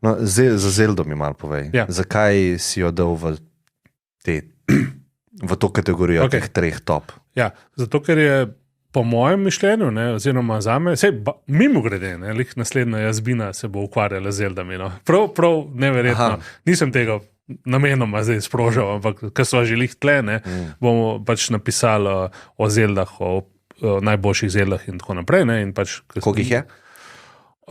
No, za Zeldo mi malo povej. Ja. Zakaj si jo dal v to kategorijo teh 3 top? Ja, zato ker je po mojem mišljenju, ne, oziroma zame, mimo grede, naslednja jazbina se bo ukvarjala z Zeldami. No. Prav neverjetno. Nisem tega namenoma zdaj sprožil, ampak ker so že lih tle, bomo pač napisali o Zeldah, o najboljših Zeldah in tako naprej. Ne, in pač, koliko jih je?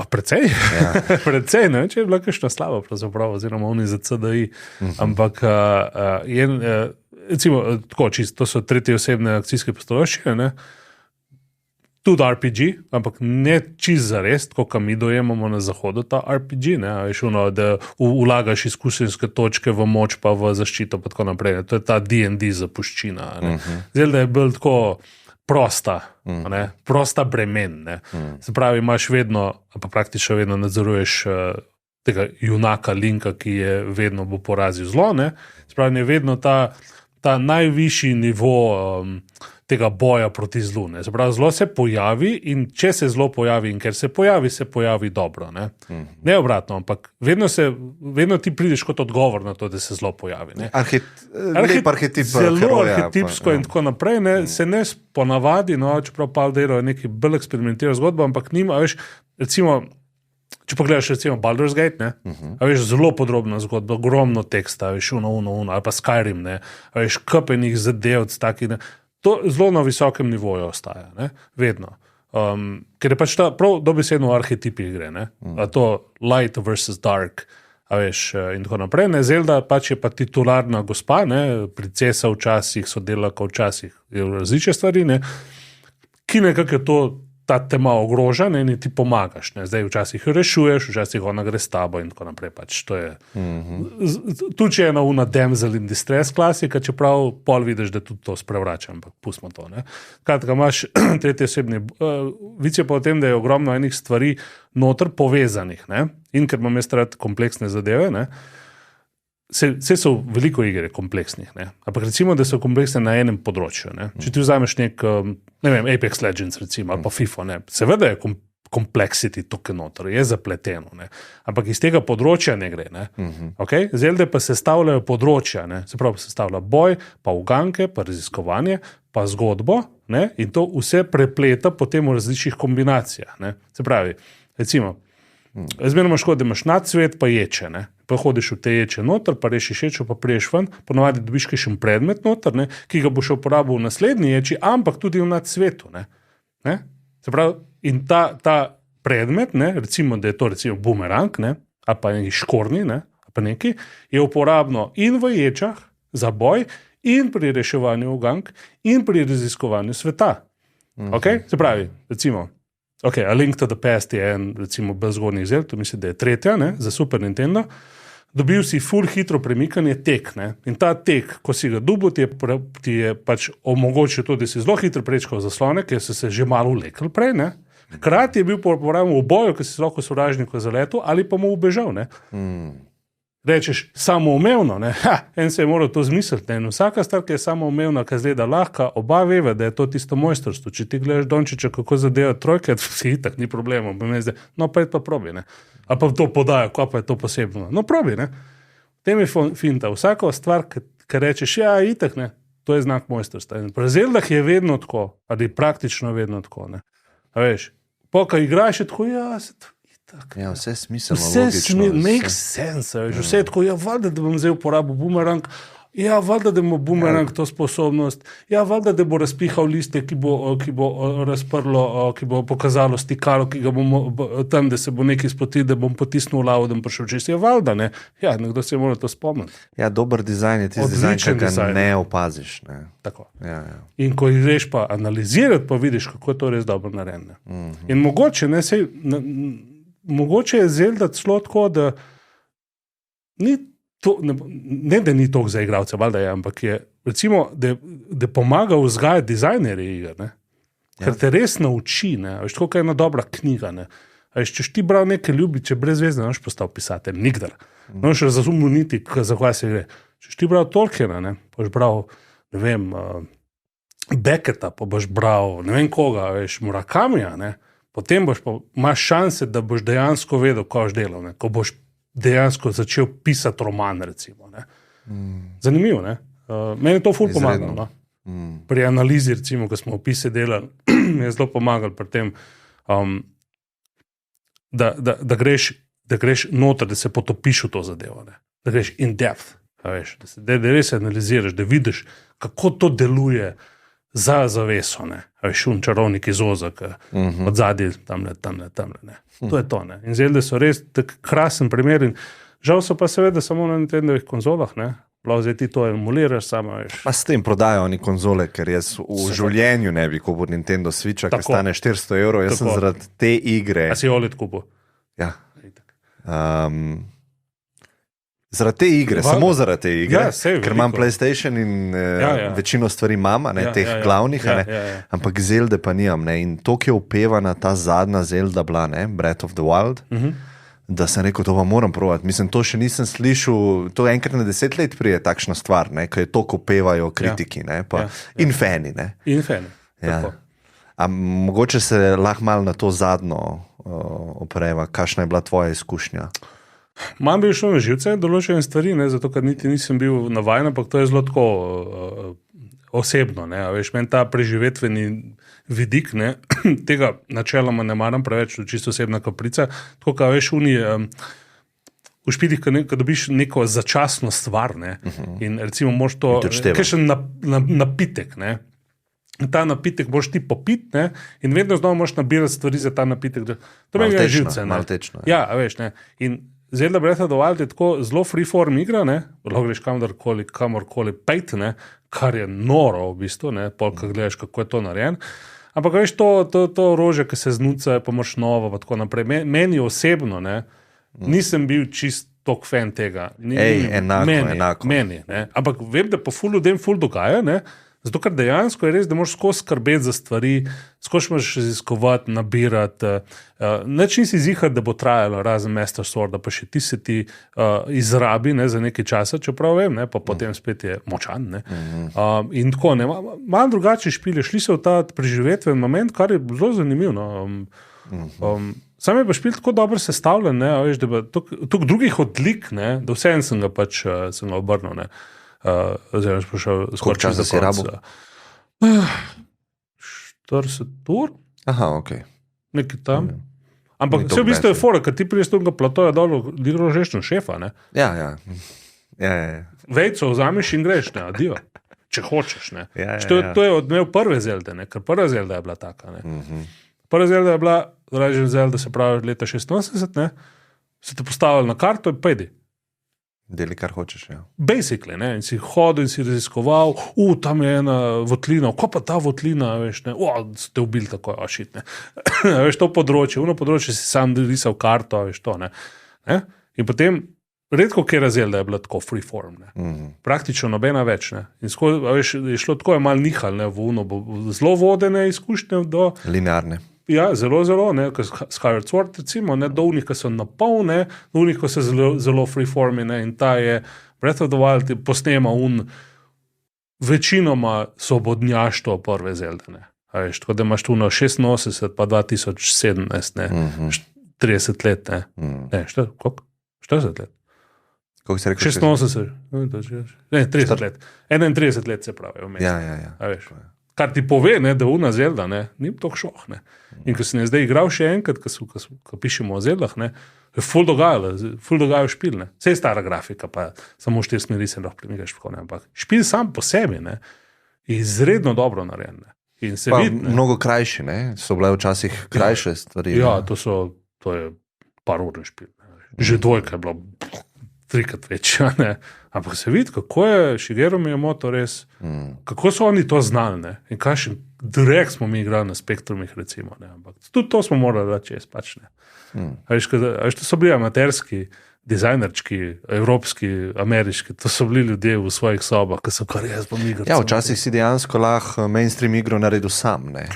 Precej, ja. Precej, ne vem, če je bila kakšna slava, pravzaprav, oziroma oni za CDI, ampak recimo, tako čisto, to so tretje osebne akcijske pustolovščine, ne, tudi RPG, ampak ne čisto zares, tako kot mi dojemamo na zahodu ta RPG, ne, veš, da vlagaš izkušenjske točke v moč pa v zaščito pa tako naprej, ne. To je ta D&D zapuščina, ne. Zelda je bil tako prosta bremen. Se pravi, imaš vedno, pa praktično vedno nadzoruješ tega junaka Linka, ki je vedno bo porazil zlo. Ne? Se pravi, je vedno ta najvišji nivo tega boja proti zlu. Ne? Se pravi, zlo se pojavi in če se zlo pojavi in ker se pojavi dobro. Ne obratno, ampak vedno ti prideš kot odgovor na to, da se zlo pojavi. Ne? Arhetip zelo heroja, arhetipsko in tako naprej. Ne? Se ne ponavadi, no, čeprav Paldero je neki bolj eksperimentiral zgodbo, ampak nima, veš, recimo, če pogledaš recimo Baldur's Gate, ne, veš, zelo podrobna zgodba, ogromno teksta, veš, ali pa Skyrim, ne, veš, kupenih zadev, taki, ne. To zelo na visokem nivoju ostaja, ne? Vedno. Ker je pač ta prav dobesedno arhetip igre, ne? A to light versus dark, a veš, in tako naprej. Ne? Zelda pač je pa titularna gospa, ne? Princesa včasih, sodelavka včasih, je različne stvari, ne? Ki nekako je ta tema ogroža, ne? In ti pomagaš. Ne? Zdaj včasih jo rešuješ, včasih ona gre s tabo in tako naprej. Pač to je tu, če je ena damsel in distress klasika, čeprav pol vidiš, da tudi to sprevrača, ampak pustimo to. Ne? Kratka, imaš tretje osebni, vic je pa o tem, da je ogromno enih stvari noter povezanih, ne? In ker imam jaz rad kompleksne zadeve, ne? Vse so veliko igre kompleksnih, ne? Ampak recimo, da so kompleksne na enem področju. Ne? Če ti vzameš ne vem, Apex Legends recimo, ali pa FIFA, ne? Seveda je complexity tukaj noter, je zapleteno, ne? Ampak iz tega področja ne gre. Ne? Okay? Zelde pa sestavljajo področja, ne? Se pravi, sestavlja boj, pa uganke, pa raziskovanje, pa zgodbo, ne? In to vse prepleta potem v različnih kombinacijah. Ne? Se pravi, recimo, zmerno imaš da imaš nadsvet, pa ječe, ne? Pa hodiš v te ječe noter, pa rešiš ječo, pa priješ ven, ponovadi dobiš kakšen predmet noter, ne? Ki ga boš uporabil v naslednji ječi, ampak tudi v nadsvetu. Ne? Se pravi, in ta predmet, ne? Recimo, da je to recimo bumerang, ne? Ali pa neki škorni, ne? Ali pa neki, je uporabno in v ječah za boj, in pri reševanju ugank, in pri raziskovanju sveta. Okay? Se pravi, recimo, A Link to the Past je en, recimo, bolj zgodnjih zel, to mislim, da je tretja, ne, za Super Nintendo. Dobil si full hitro premikanje tek, ne, in ta tek, ko si ga dobil, ti je pač omogočil to, da si zelo hitro prečkal zaslone, ker so se že malo vlekli prej, ne. Hkrati je bil uporaben v boju, ker si lahko sovražniku zaletel ali pa mu ubežal, ne. Rečeš samoumevno, ne? En se je moral to zmisliti. In vsaka stvar, ki je samoumevna, ki zgleda lahka, oba veva, da je to tisto mojstrstvo. Če ti gledaš Dončića, kako zadeva trojke, si itak, ni problema. No, pa je pa probi, ne? A pa to podaja, ko pa je to posebno. No, probi, ne? Tem je finta. Vsaka stvar, ki rečeš, ja, itak, ne? To je znak mojstrstva. In pri Zeldah je vedno tako, ali praktično vedno tako, ne? A veš, ko igraš, je tako, ja, se to. Ja, vse smiselno, logično. Vse makes sense, veš, vse je tako, ja, valjda, da bom zdaj uporabil bumerang, ja, valjda, da ima bumerang to sposobnost, ja, valjda, da bo razpihal liste, ki bo razprlo, ki bo pokazalo stikalo, ki ga bomo tam, da se bo nekaj spotil, da bom potisnil lavo, da bom prišel čez, ja, valjda, ne, ja, nekdo se je moral to spomniti. Ja, dober dizajn je tisti dizajn, ki ga ne opaziš, ne. Tako. Ja. In ko greš pa analizirati, pa vidiš, kako je to res dobro narejeno. In mogoče, ne, mogoče je Zelda celo tako, da ni to, ne da ni toliko za igralce, valjda je, ampak je, recimo, da pomaga vzgajati dizajnerje iger, ne? Ker te res nauči, ne? Veš, tako je ena dobra knjiga, ne? Veš, češ ti bral nekaj ljubiče, brezvezne, ne boš postal pisatelj, nikdar. Ne boš razumel niti, za kaj se gre. Češ ti bral Tolkiena, ne? Boš bral, ne vem, Becketa, pa boš bral, ne vem koga, veš, Murakamija, ne? Potem imaš šanse, da boš dejansko vedel, ko boš delal, ne? Ko boš dejansko začel pisati roman, recimo. Ne. Zanimivo, ne? Meni je to ful pomagalo. No? Pri analizi, recimo, ko smo opise delali, mi je zelo pomagalo pri tem, da greš noter, da se potopiš v to zadevo, ne? Da greš in depth, veš, da res analiziraš, da vidiš, kako to deluje za zaveso, ne? Veš, čarovnik iz Ozak, od zadnji tamle, ne? To je to, ne? In Zelde so res tak krasen primer in žal so pa seveda samo na Nintendovih konzolah, ne? Zdaj ti to emuliraš, samo veš. Pa s tem prodajo oni konzole, ker jaz v življenju ne bi kupil Nintendo Switcha, ki stane 400 €, jaz sem zaradi te igre. A si OLED kupil? Ja. Zaradi te igre, samo zaradi te igre, ker imam PlayStation in večino stvari imam, teh glavnih, ampak Zelde pa nimam. Ne? In to, ki je upevana ta zadnja Zelda bila, ne? Breath of the Wild, da sem rekel, to pa moram provati. Mislim, to še nisem slišal, to enkrat na 10 let prije takšna stvar, ne? Ko je to, ko pevajo kritiki, ne? Pa, in fani. Ne? In fani. Ja. A mogoče se lahko malo na to zadnjo opreva, kakšna je bila tvoja izkušnja? Mam bil šel na živce, določene stvari, ne, zato ker niti nisem bil navajen, ampak to je zelo tako osebno. Ne, veš, meni ta preživetveni vidik, ne, tega načeloma ne maram preveč, čisto osebna kaprica. Tako, kaj veš, v špilih, ko dobiš neko začasno stvar, ne, in recimo moraš to, kaj še napitek, ne. Ta napitek boš ti popit, ne, in vedno znova moraš nabirati stvari za ta napitek. To meni je živce. Maltečno. Ja, veš, ne, in Zelda Breath of the Wild je tako zelo freeform igra, ne, lahko greš kamorkoli pejt, ne, kar je noro v bistvu, ne, polka gledaš, kako je to narejen. Ampak veš, to orožje, ki se znuca, pa moraš novo, pa tako naprej. Meni osebno, ne, nisem bil čist tok fan tega. Enako. Meni, ne. Ampak vem, da po ful ljudem ful dogaja, ne, zato ker dejansko je res, da moraš skozi skrbeti za stvari, skozi moraš raziskovati, nabirati, nič nisi zihar, da bo trajalo razen Master Sworda, pa še ti se ti izrabi, ne, za nekaj časa, čeprav vem, ne, pa potem spet je močan. Ne. In tako, ne, malo drugače špile, šli so v ta preživetven moment, kar je zelo zanimivo. No. Sam je pa špil tako dobro sestavljen, ne, veš, da toliko drugih odlik, ne, da vseeno sem ga obrnil, ne. Oziroma sprašal, koliko časa si rabo? 40 ur. Aha, ok. Nekaj tam. Ampak vse v bistvu je fora, ker ti priješ tega platoja dol, igraš žešno šefa, ne? Ja. Vejco vzameš in greš, ne, adijo. Če hočeš, ne. To je odmev prve Zelde, ne, ker prva Zelda je bila taka, ne. Prva Zelda je bila, Legend of Zelda, se pravi leta 86, ne, se te postavili na karto in pojdi. Deli, kar hočeš, ja. Basically, ne, in si hodil in si raziskoval, tam je ena votlina, ko pa ta votlina, veš, ne, so te ubili tako, šit, ne. Veš, to področje si sam risal karto, veš, to, ne. In potem, redko kje Zelda je bila tako freeform, ne. Praktično nobena več, ne. In veš, je šlo tako, je malo nihal, ne, zelo vodene izkušnje do... Linearne. Ja, zelo, ne, Skyward Sword, recimo, ne, do unih, ki so napolne, do unih, ki so zelo freeformi, ne, in ta je, Breath of the Wild posnema večinoma svobodnjaštvo prve Zelde, ne. Veš, tako da imaš tu na 86, pa 2017, ne, 30 let, ne. Ne, koliko? 40 let. Koliko si rekel? 86, ne, 30 let. 31 let se pravi. Ja. A veš, kar ti pove, ne, da una Zelda, ne, ni to šoh, ne. In ko sem zdaj igral še enkrat, ko pišemo o Zeldah, ne, je ful dogajajo špil, ne. Vse je stara grafika, pa samo 4 smeri se lahko premikaš, ne, ampak špil sam po sebi, ne, je izredno dobro narejen, ne. In se vidi, ne. Mnogo krajši, ne, so bile včasih krajše stvari. Ja, to je par urni špil, ne. Že dvojka je bila 3-krat večja, ne. Ampak se vidi, kako je Shigeru Miyamoto res, kako so oni to znali, ne, in kakšen direkt smo mi igrali na Spektrumih, recimo, ne, ampak tudi to smo morali dati čez, pač, ne. A veš, to so bili amaterski, dizajnerčki, evropski, ameriški, to so bili ljudje v svojih sobah, ki so kar jaz bom igral. Ja, včasih si dejansko lahko mainstream igro naredil sam, ne,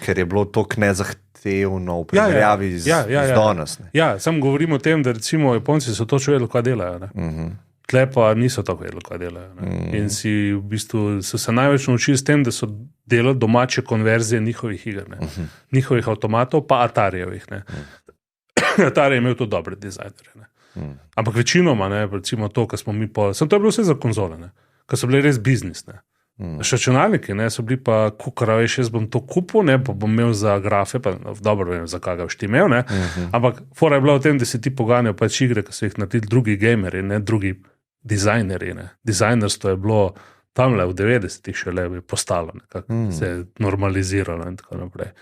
ker je bilo toliko nezahtevno v primerjavi z danes. Ja, sam govorim o tem, da recimo Japonci so točno vedeli, kaj delajo, ne. Tle pa niso tako vedeli, kaj delajo. In si v bistvu so se največ naučili s tem, da so delali domače konverzije njihovih iger, ne. Njihovih avtomatov, pa Atarijevih, ne. Atari je imel tudi dobre dizajnerje, ne. Ampak večinoma, ne, recimo to, kar smo mi to je bilo vse za konzole, ne, ker so bile res biznis, ne. Še računalniki, ne, so bili pa, kukara, veš, jaz bom to kupil, ne, pa bom imel za grafe, pa dobro vem, za kaj ga boš ti imel, ne, ampak fora je bila v tem, da si ti poganjal pač igre, ki so jih naredili drugi gameri, ne, drugi dizajneri, ne. Dizajnerstvo je bilo tamle v 90-ih šele bi postalo, nekako se je normaliziralo in tako naprej.